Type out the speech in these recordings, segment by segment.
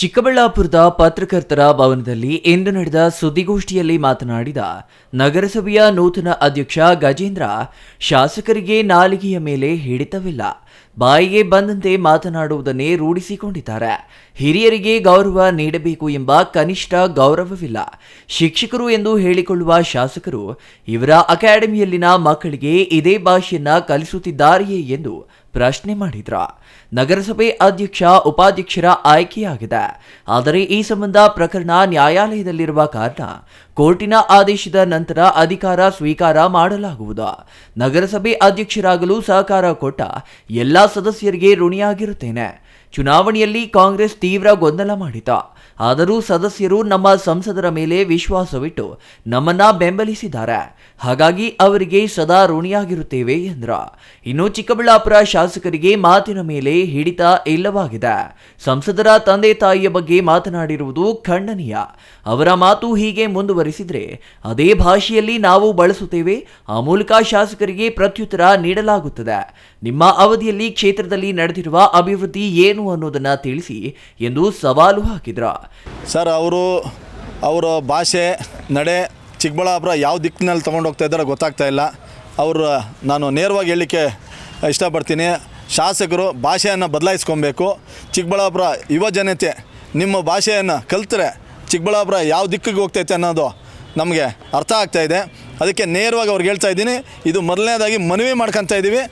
ಚಿಕ್ಕಬಳ್ಳಾಪುರದ ಪತ್ರಕರ್ತರ ಭವನದಲ್ಲಿ ಇಂದು ನಡೆದ ಸುದ್ದಿಗೋಷ್ಠಿಯಲ್ಲಿ ಮಾತನಾಡಿದ ನಗರಸಭೆಯ ನೂತನ ಅಧ್ಯಕ್ಷ ಗಜೇಂದ್ರ, ಶಾಸಕರಿಗೆ ನಾಲಿಗೆಯ ಮೇಲೆ ಹಿಡಿತವಿಲ್ಲ, ಬಾಯಿಗೆ ಬಂದಂತೆ ಮಾತನಾಡುವುದನ್ನೇ ರೂಢಿಸಿಕೊಂಡಿದ್ದಾರೆ. ಹಿರಿಯರಿಗೆ ಗೌರವ ನೀಡಬೇಕು ಎಂಬ ಕನಿಷ್ಠ ಗೌರವವಿಲ್ಲ. ಶಿಕ್ಷಕರು ಎಂದು ಹೇಳಿಕೊಳ್ಳುವ ಶಾಸಕರು ಇವರ ಅಕಾಡೆಮಿಯಲ್ಲಿನ ಮಕ್ಕಳಿಗೆ ಇದೇ ಭಾಷೆಯನ್ನ ಕಲಿಸುತ್ತಿದ್ದಾರೆಯೇ ಎಂದು ಪ್ರಶ್ನೆ ಮಾಡಿದ್ರ. ನಗರಸಭೆ ಅಧ್ಯಕ್ಷ ಉಪಾಧ್ಯಕ್ಷರ ಆಯ್ಕೆಯಾಗಿದೆ. ಆದರೆ ಈ ಸಂಬಂಧ ಪ್ರಕರಣ ನ್ಯಾಯಾಲಯದಲ್ಲಿರುವ ಕಾರಣ ಕೋರ್ಟಿನ ಆದೇಶದ ನಂತರ ಅಧಿಕಾರ ಸ್ವೀಕಾರ ಮಾಡಲಾಗುವುದು. ನಗರಸಭೆ ಅಧ್ಯಕ್ಷರಾಗಲು ಸಹಕಾರ ಕೊಟ್ಟ ಎಲ್ಲ ಸದಸ್ಯರಿಗೆ ಋಣಿಯಾಗಿರುತ್ತೇನೆ. ಚುನಾವಣೆಯಲ್ಲಿ ಕಾಂಗ್ರೆಸ್ ತೀವ್ರ ಗೊಂದಲ ಮಾಡಿತು. ಆದರೂ ಸದಸ್ಯರು ನಮ್ಮ ಸಂಸದರ ಮೇಲೆ ವಿಶ್ವಾಸವಿಟ್ಟು ನಮ್ಮನ್ನ ಬೆಂಬಲಿಸಿದ್ದಾರೆ. ಹಾಗಾಗಿ ಅವರಿಗೆ ಸದಾ ಋಣಿಯಾಗಿರುತ್ತೇವೆ ಎಂದರು. ಇನ್ನು ಚಿಕ್ಕಬಳ್ಳಾಪುರ ಶಾಸಕರಿಗೆ ಮಾತಿನ ಮೇಲೆ ಹಿಡಿತ ಇಲ್ಲವಾಗಿದೆ. ಸಂಸದರ ತಂದೆ ತಾಯಿಯ ಬಗ್ಗೆ ಮಾತನಾಡಿರುವುದು ಖಂಡನೀಯ. ಅವರ ಮಾತು ಹೀಗೆ ಮುಂದುವರಿಸಿದ್ರೆ ಅದೇ ಭಾಷೆಯಲ್ಲಿ ನಾವು ಬಳಸುತ್ತೇವೆ. ಆ ಮೂಲಕ ಶಾಸಕರಿಗೆ ಪ್ರತ್ಯುತ್ತರ ನೀಡಲಾಗುತ್ತದೆ. ನಿಮ್ಮ ಅವಧಿಯಲ್ಲಿ ಕ್ಷೇತ್ರದಲ್ಲಿ ನಡೆದಿರುವ ಅಭಿವೃದ್ಧಿ ಏನು ಅನ್ನೋದನ್ನ ತಿಳಿಸಿ ಎಂದು ಸವಾಲು ಹಾಕಿದ್ರ. ಸರ್, ಅವರ ಭಾಷೆ ನಡೆ ಚಿಕ್ಕಬಳ್ಳಾಪುರ ಯಾವ ದಿಕ್ಕಿನಲ್ಲಿ ತೊಗೊಂಡು ಹೋಗ್ತಾ ಇದ್ದಾರೋ ಗೊತ್ತಾಗ್ತಾ ಇಲ್ಲ. ನಾನು ನೇರವಾಗಿ ಹೇಳಲಿಕ್ಕೆ ಇಷ್ಟಪಡ್ತೀನಿ, ಶಾಸಕರು ಭಾಷೆಯನ್ನು ಬದಲಾಯಿಸ್ಕೊಬೇಕು. ಚಿಕ್ಕಬಳ್ಳಾಪುರ ಯುವ ಜನತೆ ನಿಮ್ಮ ಭಾಷೆಯನ್ನು ಕಲಿತ್ರೆ ಚಿಕ್ಕಬಳ್ಳಾಪುರ ಯಾವ ದಿಕ್ಕಿಗೆ ಹೋಗ್ತೈತೆ ಅನ್ನೋದು ನಮಗೆ ಅರ್ಥ ಆಗ್ತಾಯಿದೆ. ಅದಕ್ಕೆ ನೇರವಾಗಿ ಅವ್ರಿಗೆ ಹೇಳ್ತಾ ಇದ್ದೀನಿ, ಇದು ಮೊದಲನೇದಾಗಿ ಮನವಿ ಮಾಡ್ಕೊತಾ ಇದ್ದೀವಿ.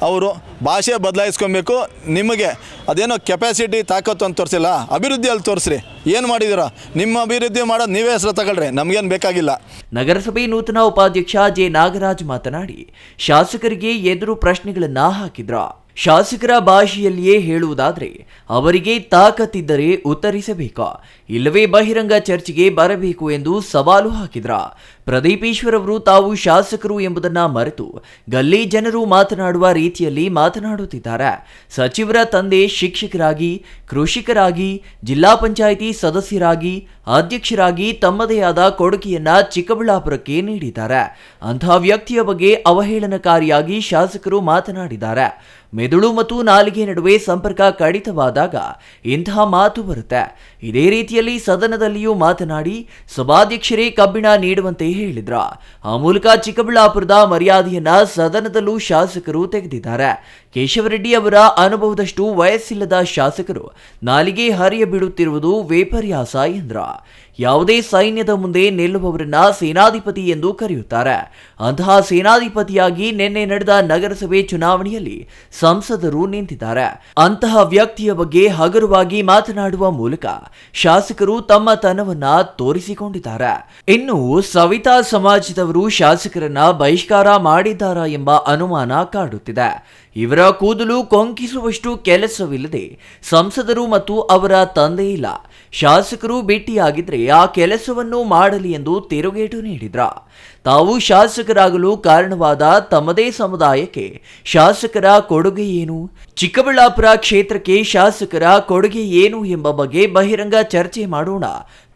ಅವರು ಭಾಷೆ ಬದಲಾಯಿಸ್ಕೊಬೇಕು. ನಿಮಗೆ ಅದೇನೋ ಕೆಪಾಸಿಟಿ ತಾಕತ್ತು ಅಂತ ತೋರಿಸಿಲ್ಲ, ಅಭಿವೃದ್ಧಿಯಲ್ಲಿ ತೋರಿಸ್ರಿ. ಏನು ಮಾಡಿದ್ದೀರಾ? ನಿಮ್ಮ ಅಭಿವೃದ್ಧಿ ಮಾಡೋದು ನೀವೇ ಹೆಸರು ತಗೊಳ್ರಿ, ನಮಗೇನು ಬೇಕಾಗಿಲ್ಲ. ನಗರಸಭೆ ನೂತನ ಉಪಾಧ್ಯಕ್ಷ ಜೆ ನಾಗರಾಜ್ ಮಾತನಾಡಿ ಶಾಸಕರಿಗೆ ಎದುರು ಪ್ರಶ್ನೆಗಳನ್ನ ಹಾಕಿದ್ರ. ಶಾಸಕರ ಭಾಷೆಯಲ್ಲಿಯೇ ಹೇಳುವುದಾದರೆ ಅವರಿಗೆ ತಾಕತ್ತಿದ್ದರೆ ಉತ್ತರಿಸಬೇಕು, ಇಲ್ಲವೇ ಬಹಿರಂಗ ಚರ್ಚೆಗೆ ಬರಬೇಕು ಎಂದು ಸವಾಲು ಹಾಕಿದ್ರ. ಪ್ರದೀಪ್ ಈಶ್ವರ್ ಅವರು ತಾವು ಶಾಸಕರು ಎಂಬುದನ್ನ ಮರೆತು ಗಲ್ಲಿ ಜನರು ಮಾತನಾಡುವ ರೀತಿಯಲ್ಲಿ ಮಾತನಾಡುತ್ತಿದ್ದಾರೆ. ಸಚಿವರ ತಂದೆ ಶಿಕ್ಷಕರಾಗಿ, ಕೃಷಿಕರಾಗಿ, ಜಿಲ್ಲಾ ಪಂಚಾಯಿತಿ ಸದಸ್ಯರಾಗಿ, ಅಧ್ಯಕ್ಷರಾಗಿ ತಮ್ಮದೇ ಆದ ಕೊಡುಗೆಯನ್ನ ಚಿಕ್ಕಬಳ್ಳಾಪುರಕ್ಕೆ ನೀಡಿದ್ದಾರೆ. ಅಂತಹ ವ್ಯಕ್ತಿಯ ಬಗ್ಗೆ ಅವಹೇಳನಕಾರಿಯಾಗಿ ಶಾಸಕರು ಮಾತನಾಡಿದ್ದಾರೆ. ಮೆದುಳು ಮತ್ತು ನಾಲಿಗೆ ನಡುವೆ ಸಂಪರ್ಕ ಕಡಿತವಾದಾಗ ಇಂತಹ ಮಾತು ಬರುತ್ತೆ. ಇದೇ ರೀತಿಯಲ್ಲಿ ಸದನದಲ್ಲಿಯೂ ಮಾತನಾಡಿ ಸಭಾಧ್ಯಕ್ಷರೇ ಕಬ್ಬಿಣ ನೀಡುವಂತೆ ಹೇಳಿದ್ರ. ಆ ಮೂಲಕ ಚಿಕ್ಕಬಳ್ಳಾಪುರದ ಮರ್ಯಾದೆಯನ್ನ ಸದನದಲ್ಲೂ ಶಾಸಕರು ತೆಗೆದಿದ್ದಾರೆ. ಕೇಶವರೆಡ್ಡಿ ಅವರ ಅನುಭವದಷ್ಟು ವಯಸ್ಸಿಲ್ಲದ ಶಾಸಕರು ನಾಲಿಗೆ ಹರಿಯ ಬಿಡುತ್ತಿರುವುದು ವಿಪರ್ಯಾಸ ಎಂದ್ರ. ಯಾವುದೇ ಸೈನ್ಯದ ಮುಂದೆ ನಿಲ್ಲುವವರನ್ನ ಸೇನಾಧಿಪತಿ ಎಂದು ಕರೆಯುತ್ತಾರೆ. ಅಂತಹ ಸೇನಾಧಿಪತಿಯಾಗಿ ನಿನ್ನೆ ನಡೆದ ನಗರಸಭೆ ಚುನಾವಣೆಯಲ್ಲಿ ಸಂಸದರು ನಿಂತಿದ್ದಾರೆ. ಅಂತಹ ವ್ಯಕ್ತಿಯ ಬಗ್ಗೆ ಹಗುರವಾಗಿ ಮಾತನಾಡುವ ಮೂಲಕ ಶಾಸಕರು ತಮ್ಮ ತನವನ್ನ ತೋರಿಸಿಕೊಂಡಿದ್ದಾರೆ. ಇನ್ನು ಸವಿತಾ ಸಮಾಜದವರು ಶಾಸಕರನ್ನ ಬಹಿಷ್ಕಾರ ಮಾಡಿದ್ದಾರಾ ಎಂಬ ಅನುಮಾನ ಕಾಡುತ್ತಿದೆ. ಇವರ ಕೂದಲು ಕೊಂಕಿಸುವಷ್ಟು ಕೆಲಸವಿಲ್ಲದೆ ಸಂಸದರು ಮತ್ತು ಅವರ ತಂದೆ ಇಲ್ಲ. ಶಾಸಕರು ಭೇಟಿಯಾಗಿದ್ರೆ ಆ ಕೆಲಸವನ್ನು ಮಾಡಲಿ ಎಂದು ತಿರುಗೇಟು ನೀಡಿದ್ರ. ತಾವು ಶಾಸಕರಾಗಲು ಕಾರಣವಾದ ತಮ್ಮದೇ ಸಮುದಾಯಕ್ಕೆ ಶಾಸಕರ ಕೊಡುಗೆ ಏನು, ಚಿಕ್ಕಬಳ್ಳಾಪುರ ಕ್ಷೇತ್ರಕ್ಕೆ ಶಾಸಕರ ಕೊಡುಗೆ ಏನು ಎಂಬ ಬಗ್ಗೆ ಬಹಿರಂಗ ಚರ್ಚೆ ಮಾಡೋಣ.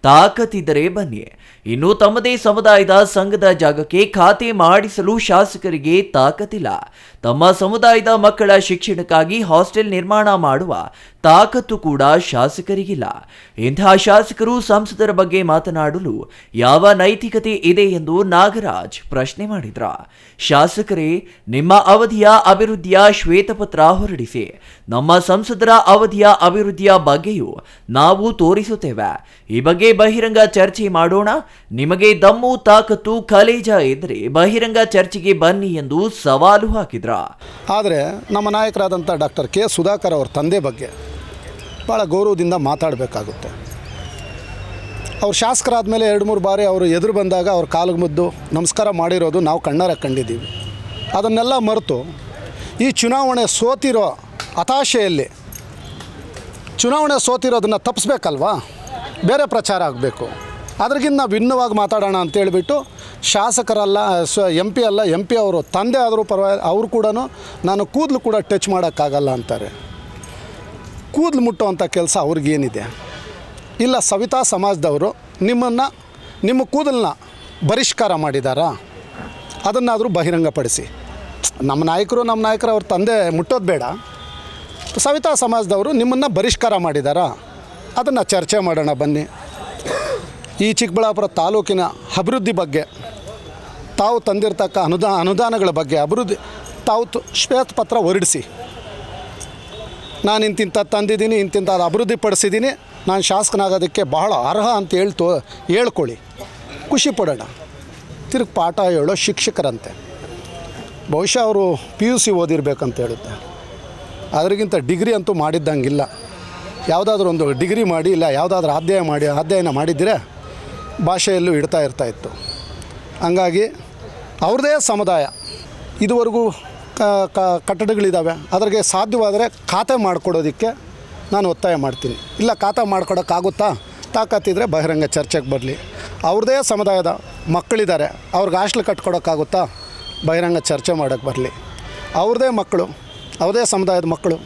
ತಾಕತ್ತಿದ್ದರೆ ಬನ್ನಿ. ಇನ್ನು ತಮ್ಮದೇ ಸಮುದಾಯದ ಸಂಘದ ಜಾಗಕ್ಕೆ ಖಾತೆ ಮಾಡಿಸಲು ಶಾಸಕರಿಗೆ ತಾಕತ್ತಿಲ್ಲ. ತಮ್ಮ ಸಮುದಾಯದ ಮಕ್ಕಳ ಶಿಕ್ಷಣಕ್ಕಾಗಿ ಹಾಸ್ಟೆಲ್ ನಿರ್ಮಾಣ ಮಾಡುವ ತಾಕತ್ತು ಕೂಡ ಶಾಸಕರಿಗಿಲ್ಲ. ಇಂತಹ ಶಾಸಕರು ಸಂಸದರ ಬಗ್ಗೆ ಮಾತನಾಡಲು ಯಾವ ನೈತಿಕತೆ ಇದೆ ಎಂದು ನಾಗರಾಜ್ ಪ್ರಶ್ನೆ ಮಾಡಿದ್ರ. ಶಾಸಕರೇ, ನಿಮ್ಮ ಅವಧಿಯ ಅಭಿವೃದ್ಧಿಯ ಶ್ವೇತಪತ್ರ ಹೊರಡಿಸಿ. ನಮ್ಮ ಸಂಸದರ ಅವಧಿಯ ಅಭಿವೃದ್ಧಿಯ ಬಗ್ಗೆಯೂ ನಾವು ತೋರಿಸುತ್ತೇವೆ. ಈ ಬಗ್ಗೆ ಬಹಿರಂಗ ಚರ್ಚೆ ಮಾಡೋಣ. ನಿಮಗೆ ದಮ್ಮು ತಾಕತ್ತು ಕಲೇಜ ಇದ್ರೆ ಬಹಿರಂಗ ಚರ್ಚೆಗೆ ಬನ್ನಿ ಎಂದು ಸವಾಲು ಹಾಕಿದ್ರ. ಆದರೆ ನಮ್ಮ ನಾಯಕರಾದಂಥ ಡಾಕ್ಟರ್ ಕೆ ಸುಧಾಕರ್ ಅವ್ರ ತಂದೆ ಬಗ್ಗೆ ಭಾಳ ಗೌರವದಿಂದ ಮಾತಾಡಬೇಕಾಗುತ್ತೆ. ಅವ್ರು ಶಾಸಕರಾದ ಮೇಲೆ 2-3 ಬಾರಿ ಅವರು ಎದುರು ಬಂದಾಗ ಅವ್ರ ಕಾಲಿಗೆ ಮುದ್ದು ನಮಸ್ಕಾರ ಮಾಡಿರೋದು ನಾವು ಕಣ್ಣಾರೆ ಕಂಡಿದ್ದೀವಿ. ಅದನ್ನೆಲ್ಲ ಮರೆತು ಈ ಚುನಾವಣೆ ಸೋತಿರೋ ಹತಾಶೆಯಲ್ಲಿ ಚುನಾವಣೆ ಸೋತಿರೋದನ್ನು ತಪ್ಪಿಸ್ಬೇಕಲ್ವಾ, ಬೇರೆ ಪ್ರಚಾರ ಆಗಬೇಕು. ಅದ್ರಿಗಿಂತ ನಾವು ಭಿನ್ನವಾಗಿ ಮಾತಾಡೋಣ ಅಂತೇಳಿಬಿಟ್ಟು ಶಾಸಕರಲ್ಲ, MP ಅಲ್ಲ, MP ಅವರು ತಂದೆ ಆದರೂ ಪರವಾಗಿ ಅವರು ಕೂಡ ನಾನು ಕೂದಲು ಕೂಡ ಟಚ್ ಮಾಡೋಕ್ಕಾಗಲ್ಲ ಅಂತಾರೆ. ಕೂದಲು ಮುಟ್ಟುವಂಥ ಕೆಲಸ ಅವ್ರಿಗೇನಿದೆ? ಇಲ್ಲ, ಸವಿತಾ ಸಮಾಜದವರು ನಿಮ್ಮ ಕೂದಲನ್ನ ಬಹಿಷ್ಕಾರ ಮಾಡಿದಾರಾ? ಅದನ್ನಾದರೂ ಬಹಿರಂಗಪಡಿಸಿ. ನಮ್ಮ ನಾಯಕರು ಅವ್ರ ತಂದೆ ಮುಟ್ಟೋದು ಬೇಡ. ಸವಿತಾ ಸಮಾಜದವರು ನಿಮ್ಮನ್ನು ಬಹಿಷ್ಕಾರ ಮಾಡಿದಾರಾ? ಅದನ್ನು ಚರ್ಚೆ ಮಾಡೋಣ ಬನ್ನಿ. ಈ ಚಿಕ್ಕಬಳ್ಳಾಪುರ ತಾಲೂಕಿನ ಅಭಿವೃದ್ಧಿ ಬಗ್ಗೆ, ತಾವು ತಂದಿರತಕ್ಕ ಅನುದಾನಗಳ ಬಗ್ಗೆ ತಾವು ಶ್ವೇತಪತ್ರ ಹೊರಡಿಸಿ, ನಾನು ಇಂತಿಂಥ ತಂದಿದ್ದೀನಿ, ಇಂತಿಂಥ ಅಭಿವೃದ್ಧಿ ಪಡಿಸಿದ್ದೀನಿ, ನಾನು ಶಾಸಕನಾಗೋದಕ್ಕೆ ಬಹಳ ಅರ್ಹ ಅಂತ ಹೇಳ್ಕೊಳ್ಳಿ, ಖುಷಿ ಪಡೋಣ. ತಿರುಗಿ ಪಾಠ ಹೇಳೋ ಶಿಕ್ಷಕರಂತೆ, ಬಹುಶಃ ಅವರು PUC ಓದಿರ್ಬೇಕಂತ ಹೇಳುತ್ತೆ. ಅದರಿಗಿಂತ ಡಿಗ್ರಿ ಅಂತೂ ಮಾಡಿದ್ದಂಗಿಲ್ಲ. ಯಾವುದಾದ್ರೂ ಒಂದು ಡಿಗ್ರಿ ಮಾಡಿ, ಇಲ್ಲ ಯಾವುದಾದ್ರೂ ಅಧ್ಯಯನ ಮಾಡಿದ್ದರೆ ಭಾಷೆಯಲ್ಲೂ ಇರ್ತಾಯಿತ್ತು. ಹಂಗಾಗಿ ಅವ್ರದ್ದೇ ಸಮುದಾಯ, ಇದುವರೆಗೂ ಕಟ್ಟಡಗಳಿದ್ದಾವೆ, ಅದ್ರಿಗೆ ಸಾಧ್ಯವಾದರೆ ಖಾತೆ ಮಾಡಿಕೊಡೋದಕ್ಕೆ ನಾನು ಒತ್ತಾಯ ಮಾಡ್ತೀನಿ. ಇಲ್ಲ ಖಾತೆ ಮಾಡ್ಕೊಡೋಕ್ಕಾಗುತ್ತಾ, ತಾಕತ್ತಿದ್ರೆ ಬಹಿರಂಗ ಚರ್ಚೆಗೆ ಬರಲಿ. ಅವ್ರದ್ದೇ ಸಮುದಾಯದ ಮಕ್ಕಳಿದ್ದಾರೆ, ಅವ್ರಿಗೆ ಹಾಸ್ಟೆಲ್ ಕಟ್ಕೊಡೋಕ್ಕಾಗುತ್ತಾ, ಬಹಿರಂಗ ಚರ್ಚೆ ಮಾಡೋಕ್ಕೆ ಬರಲಿ. ಅವ್ರದ್ದೇ ಮಕ್ಕಳು, ಅವ್ರದ್ದೇ ಸಮುದಾಯದ ಮಕ್ಕಳು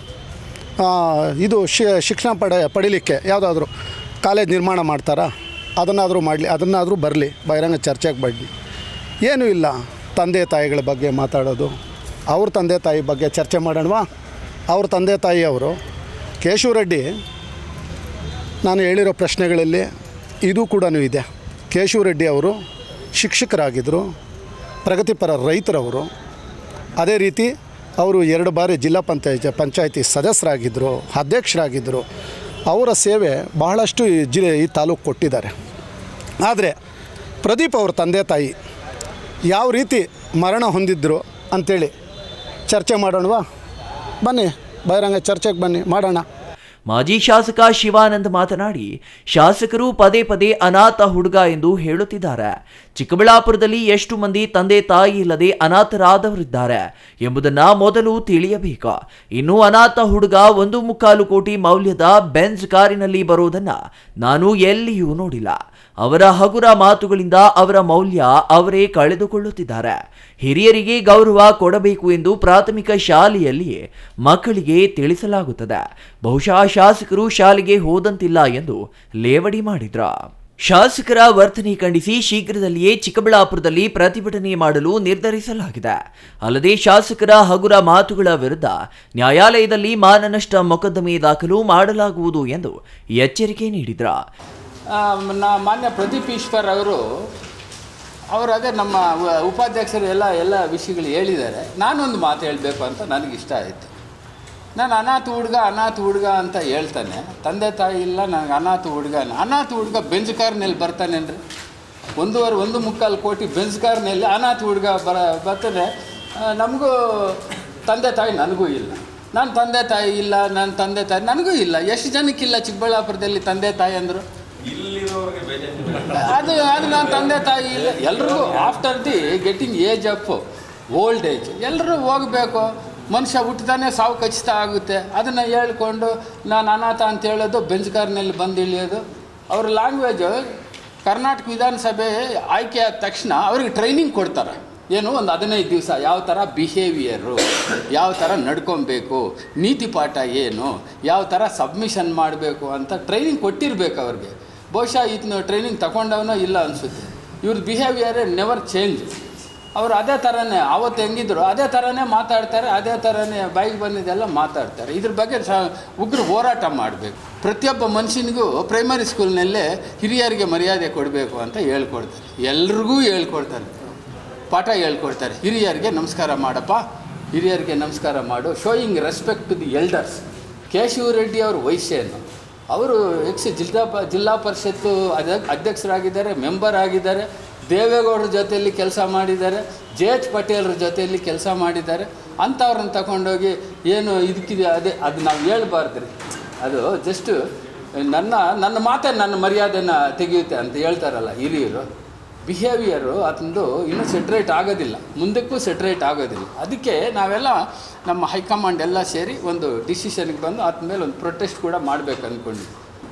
ಇದು ಶಿಕ್ಷಣ ಪಡೀಲಿಕ್ಕೆ ಯಾವುದಾದ್ರೂ ಕಾಲೇಜ್ ನಿರ್ಮಾಣ ಮಾಡ್ತಾರಾ, ಅದನ್ನಾದರೂ ಮಾಡಲಿ, ಅದನ್ನಾದರೂ ಬರಲಿ, ಬಹಿರಂಗ ಚರ್ಚೆಗೆ ಬರಲಿ. ಏನೂ ಇಲ್ಲ, ತಂದೆ ತಾಯಿಗಳ ಬಗ್ಗೆ ಮಾತಾಡೋದು, ಅವ್ರ ತಂದೆ ತಾಯಿ ಬಗ್ಗೆ ಚರ್ಚೆ ಮಾಡೋಣವಾ. ಅವ್ರ ತಂದೆ ತಾಯಿಯವರು ಕೇಶವ ರೆಡ್ಡಿ, ನಾನು ಹೇಳಿರೋ ಪ್ರಶ್ನೆಗಳಲ್ಲಿ ಇದು ಕೂಡ ಇದೆ. ಕೇಶವ ರೆಡ್ಡಿ ಅವರು ಶಿಕ್ಷಕರಾಗಿದ್ದರು, ಪ್ರಗತಿಪರ ರೈತರವರು. ಅದೇ ರೀತಿ ಅವರು 2 ಬಾರಿ ಜಿಲ್ಲಾ ಪಂಚಾಯತಿ ಸದಸ್ಯರಾಗಿದ್ದರು, ಅಧ್ಯಕ್ಷರಾಗಿದ್ದರು. ಅವರ ಸೇವೆ ಬಹಳಷ್ಟು ಈ ತಾಲೂಕು ಕೊಟ್ಟಿದ್ದಾರೆ. ಆದರೆ ಪ್ರದೀಪ್ ಅವ್ರ ತಂದೆ ತಾಯಿ ಯಾವ ರೀತಿ ಮರಣ ಹೊಂದಿದ್ರು ಅಂಥೇಳಿ ಚರ್ಚೆ ಮಾಡೋಣವಾ. ಬನ್ನಿ, ಬಹಿರಂಗ ಚರ್ಚೆಗೆ ಬನ್ನಿ, ಮಾಡೋಣ. ಮಾಜಿ ಶಾಸಕ ಶಿವಾನಂದ್ ಮಾತನಾಡಿ, ಶಾಸಕರು ಪದೇ ಪದೇ ಅನಾಥ ಹುಡುಗ ಎಂದು ಹೇಳುತ್ತಿದ್ದಾರೆ. ಚಿಕ್ಕಬಳ್ಳಾಪುರದಲ್ಲಿ ಎಷ್ಟು ಮಂದಿ ತಂದೆ ತಾಯಿ ಇಲ್ಲದೆ ಅನಾಥರಾದವರಿದ್ದಾರೆ ಎಂಬುದನ್ನು ಮೊದಲು ತಿಳಿಯಬೇಕು. ಇನ್ನು ಅನಾಥ ಹುಡುಗ 1.25 ಕೋಟಿ ಮೌಲ್ಯದ ಬೆಂಜ್ ಕಾರಿನಲ್ಲಿ ಬರುವುದನ್ನು ನಾನು ಎಲ್ಲಿಯೂ ನೋಡಿಲ್ಲ. ಅವರ ಹಗುರ ಮಾತುಗಳಿಂದ ಅವರ ಮೌಲ್ಯ ಅವರೇ ಕಳೆದುಕೊಳ್ಳುತ್ತಿದ್ದಾರೆ. ಹಿರಿಯರಿಗೆ ಗೌರವ ಕೊಡಬೇಕು ಎಂದು ಪ್ರಾಥಮಿಕ ಶಾಲೆಯಲ್ಲಿಯೇ ಮಕ್ಕಳಿಗೆ ತಿಳಿಸಲಾಗುತ್ತದೆ. ಬಹುಶಃ ಶಾಸಕರು ಶಾಲೆಗೆ ಹೋದಂತಿಲ್ಲ ಎಂದು ಲೇವಡಿ ಮಾಡಿದ್ರ. ಶಾಸಕರ ವರ್ತನೆ ಖಂಡಿಸಿ ಶೀಘ್ರದಲ್ಲಿಯೇ ಚಿಕ್ಕಬಳ್ಳಾಪುರದಲ್ಲಿ ಪ್ರತಿಭಟನೆ ಮಾಡಲು ನಿರ್ಧರಿಸಲಾಗಿದೆ. ಅಲ್ಲದೆ ಶಾಸಕರ ಹಗುರ ಮಾತುಗಳ ವಿರುದ್ಧ ನ್ಯಾಯಾಲಯದಲ್ಲಿ ಮಾನನಷ್ಟ ಮೊಕದ್ದಮೆ ದಾಖಲು ಮಾಡಲಾಗುವುದು ಎಂದು ಎಚ್ಚರಿಕೆ ನೀಡಿದ್ರ. ಮಾನ್ಯ ಪ್ರದೀಪ್ ಈಶ್ವರ್ ಅವರು ಅದೇ ನಮ್ಮ ಉಪಾಧ್ಯಕ್ಷರು ಎಲ್ಲ ವಿಷಯಗಳು ಹೇಳಿದ್ದಾರೆ. ನಾನೊಂದು ಮಾತು ಹೇಳಬೇಕು ಅಂತ ನನಗಿಷ್ಟ ಆಯಿತು. ನಾನು ಅನಾಥ ಹುಡುಗ ಅಂತ ಹೇಳ್ತಾನೆ, ತಂದೆ ತಾಯಿ ಇಲ್ಲ, ನನಗೆ ಅನಾಥ ಹುಡುಗ ಬೆಂಜ್ ಕಾರ್ನಲ್ಲಿ ಬರ್ತಾನೆ ಅಂದರೆ 1.25 ಕೋಟಿ ಬೆಂಜ್ ಕಾರ್ನಲ್ಲಿ ಅನಾಥ ಹುಡುಗ ಬರ್ತಾನೆ. ನಮಗೂ ತಂದೆ ತಾಯಿ ನನಗೂ ಇಲ್ಲ, ನನ್ನ ತಂದೆ ತಾಯಿ ಇಲ್ಲ, ನನ್ನ ತಂದೆ ತಾಯಿ ನನಗೂ ಇಲ್ಲ. ಎಷ್ಟು ಜನಕ್ಕಿಲ್ಲ ಚಿಕ್ಕಬಳ್ಳಾಪುರದಲ್ಲಿ ತಂದೆ ತಾಯಿ ಅಂದರು? ಅದು ನನ್ನ ತಂದೆ ತಾಯಿ ಇಲ್ಲ. ಎಲ್ರಿಗೂ after the getting age of old age ಎಲ್ಲರೂ ಹೋಗಬೇಕು. ಮನುಷ್ಯ ಹುಟ್ಟುತ್ತಾನೆ, ಸಾವು ಖಚಿತ ಆಗುತ್ತೆ. ಅದನ್ನು ಹೇಳ್ಕೊಂಡು ನಾನು ಅನಾಥ ಅಂತ ಹೇಳೋದು, ಬೆಂಜ್ ಕಾರ್ನಲ್ಲಿ ಬಂದು ಇಳಿಯೋದು. ಅವ್ರ ಲ್ಯಾಂಗ್ವೇಜು ಕರ್ನಾಟಕ ವಿಧಾನಸಭೆ ಆಯ್ಕೆ ಆದ ತಕ್ಷಣ ಅವ್ರಿಗೆ ಟ್ರೈನಿಂಗ್ ಕೊಡ್ತಾರೆ. ಏನು, ಒಂದು 15 ದಿವಸ ಯಾವ ಥರ ಬಿಹೇವಿಯರು, ಯಾವ ಥರ ನಡ್ಕೊಬೇಕು, ನೀತಿ ಪಾಠ ಏನು, ಯಾವ ಥರ ಸಬ್ಮಿಷನ್ ಮಾಡಬೇಕು ಅಂತ ಟ್ರೈನಿಂಗ್ ಕೊಟ್ಟಿರ್ಬೇಕು ಅವ್ರಿಗೆ. ಬಹುಶಃ ಇದನ್ನು ಟ್ರೈನಿಂಗ್ ತಗೊಂಡವನೋ ಇಲ್ಲ ಅನಿಸುತ್ತೆ. ಇವ್ರ ಬಿಹೇವಿಯರೇ ನೆವರ್ ಚೇಂಜ್. ಅವರು ಅದೇ ಥರನೇ ಆವತ್ತು ಹೆಂಗಿದ್ರು ಅದೇ ಥರನೇ ಮಾತಾಡ್ತಾರೆ, ಅದೇ ಥರನೇ ಬಾಯಿಗೆ ಬಂದಿದ್ದೆಲ್ಲ ಮಾತಾಡ್ತಾರೆ. ಇದ್ರ ಬಗ್ಗೆ ಉಗ್ರ ಹೋರಾಟ ಮಾಡಬೇಕು. ಪ್ರತಿಯೊಬ್ಬ ಮನುಷ್ಯನಿಗೂ ಪ್ರೈಮರಿ ಸ್ಕೂಲ್ನಲ್ಲೇ ಹಿರಿಯರಿಗೆ ಮರ್ಯಾದೆ ಕೊಡಬೇಕು ಅಂತ ಹೇಳ್ಕೊಡ್ತಾರೆ. ಎಲ್ರಿಗೂ ಹೇಳ್ಕೊಡ್ತಾರೆ, ಪಾಠ ಹೇಳ್ಕೊಡ್ತಾರೆ. ಹಿರಿಯರಿಗೆ ನಮಸ್ಕಾರ ಮಾಡಪ್ಪ, ಹಿರಿಯರಿಗೆ ನಮಸ್ಕಾರ ಮಾಡು, showing respect to the elders. Keshava Reddy ಅವ್ರ ವಯಸ್ಸೇನು? ಅವರು ಜಿಲ್ಲಾ ಪರಿಷತ್ತು ಅಧ್ಯಕ್ಷರಾಗಿದ್ದಾರೆ, ಮೆಂಬರ್ ಆಗಿದ್ದಾರೆ, ದೇವೇಗೌಡರ ಜೊತೆಯಲ್ಲಿ ಕೆಲಸ ಮಾಡಿದ್ದಾರೆ, JH ಪಟೇಲ್ರ ಜೊತೆಯಲ್ಲಿ ಕೆಲಸ ಮಾಡಿದ್ದಾರೆ. ಅಂಥವ್ರನ್ನ ತಗೊಂಡೋಗಿ ಏನು ಇದಕ್ಕಿದೆ ಅದು ನಾವು ಹೇಳ್ಬಾರ್ದ್ರಿ. ಅದು ಜಸ್ಟ್ ನನ್ನ ಮಾತೇ ನನ್ನ ಮರ್ಯಾದೆನ ತೆಗೆಯುತ್ತೆ ಅಂತ ಹೇಳ್ತಾರಲ್ಲ ಹಿರಿಯರು. ಬಿಹೇವಿಯರು ಅದೊಂದು ಇನ್ನೂ ಸೆಟ್ರೇಟ್ ಆಗೋದಿಲ್ಲ, ಮುಂದಕ್ಕೂ ಸೆಟ್ರೇಟ್ ಆಗೋದಿಲ್ಲ. ಅದಕ್ಕೆ ನಾವೆಲ್ಲ ನಮ್ಮ ಹೈಕಮಾಂಡ್ ಎಲ್ಲ ಸೇರಿ ಒಂದು ಡಿಸಿಷನ್ಗೆ ಬಂದು ಅದ್ರ ಮೇಲೆ ಒಂದು ಪ್ರೊಟೆಸ್ಟ್ ಕೂಡ ಮಾಡಬೇಕು ಅಂದ್ಕೊಂಡಿದ್ವಿ.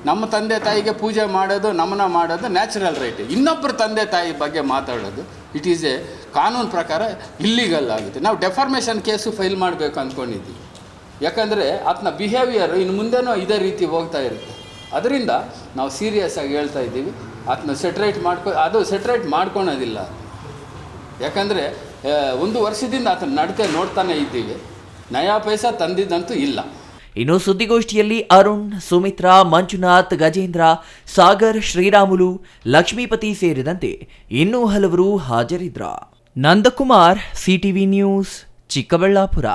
ನಮ್ಮ ತಂದೆ ತಾಯಿಗೆ ಪೂಜೆ ಮಾಡೋದು, ನಮನ ಮಾಡೋದು ನ್ಯಾಚುರಲ್ ರೈಟ್. ಇನ್ನೊಬ್ಬರ ತಂದೆ ತಾಯಿ ಬಗ್ಗೆ ಮಾತಾಡೋದು ಇಟ್ ಈಸ್ ಎ ಕಾನೂನು ಪ್ರಕಾರ ಇಲ್ಲೀಗಲ್ ಆಗುತ್ತೆ. ನಾವು ಡೆಫಾರ್ಮೇಷನ್ ಕೇಸು ಫೈಲ್ ಮಾಡಬೇಕು ಅಂದ್ಕೊಂಡಿದ್ದೀವಿ. ಯಾಕಂದರೆ ಆತನ ಬಿಹೇವಿಯರು ಇನ್ನು ಮುಂದೆನೂ ಇದೇ ರೀತಿ ಹೋಗ್ತಾ ಇರುತ್ತೆ. ಅದರಿಂದ ನಾವು ಸೀರಿಯಸ್ ಆಗಿ ಹೇಳ್ತಾ ಇದ್ದೀವಿ, ಆತನ ಸೆಟ್ರೇಟ್ ಮಾಡ್ಕೊಳೋದಿಲ್ಲ. ಯಾಕಂದರೆ 1 ವರ್ಷದಿಂದ ಆತನ ನಡತೆ ನೋಡ್ತಾನೆ ಇದ್ದೀವಿ, ನಯಾ ಪೈಸಾ ತಂದಿದ್ದಂತೂ ಇಲ್ಲ. ಇನ್ನು ಸುದ್ದಿಗೋಷ್ಠಿಯಲ್ಲಿ ಅರುಣ್, ಸುಮಿತ್ರಾ, ಮಂಜುನಾಥ್, ಗಜೇಂದ್ರ, ಸಾಗರ್, ಶ್ರೀರಾಮುಲು, ಲಕ್ಷ್ಮೀಪತಿ ಸೇರಿದಂತೆ ಇನ್ನೂ ಹಲವರು ಹಾಜರಿದ್ದರು. Nandakumar, CTV news, Chikkaballapur.